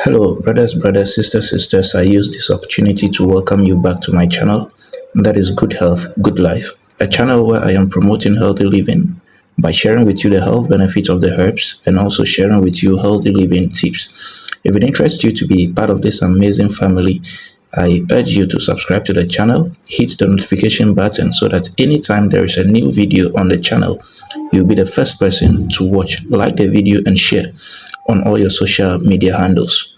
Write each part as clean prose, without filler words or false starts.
Hello, brothers, sisters. I use this opportunity to welcome you back to my channel. That is Good Health, Good Life, a channel where I am promoting healthy living by sharing with you the health benefits of the herbs and also sharing with you healthy living tips. If it interests you to be part of this amazing family, I urge you to subscribe to the channel, hit the notification button so that anytime there is a new video on the channel, you'll be the first person to watch, like the video, and share on all your social media handles.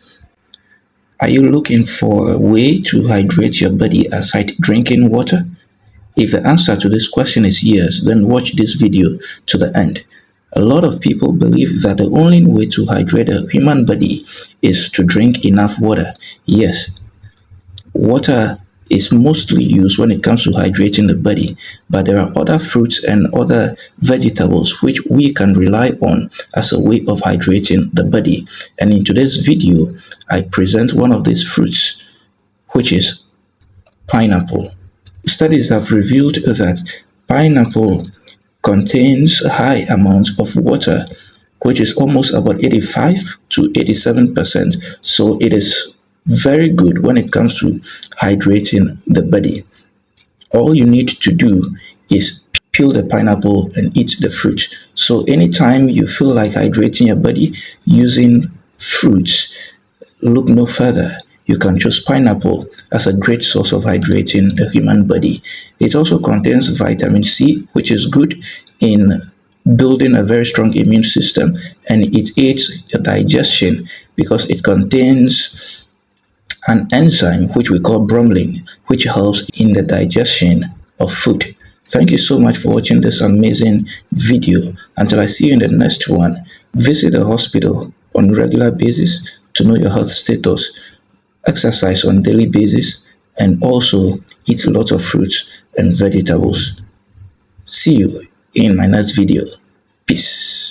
Are you looking for a way to hydrate your body aside drinking water? If the answer to this question is yes, then watch this video to the end. A lot of people believe that the only way to hydrate a human body is to drink enough water. Yes, water is mostly used when it comes to hydrating the body, but there are other fruits and other vegetables which we can rely on as a way of hydrating the body. And in today's video, I present one of these fruits, which is pineapple. Studies have revealed that pineapple contains high amounts of water, which is almost about 85 to 87%. So it is very good when it comes to hydrating the body. All you need to do is peel the pineapple and eat the fruit. So anytime you feel like hydrating your body using fruits, look no further. You can choose pineapple as a great source of hydrating the human body. It also contains vitamin C, which is good in building a very strong immune system, and it aids digestion because it contains an enzyme which we call bromelain, which helps in the digestion of food. Thank you so much for watching this amazing video. Until I see you in the next one, visit the hospital on a regular basis to know your health status, exercise on daily basis, and also eat lots of fruits and vegetables. See you in my next video. Peace.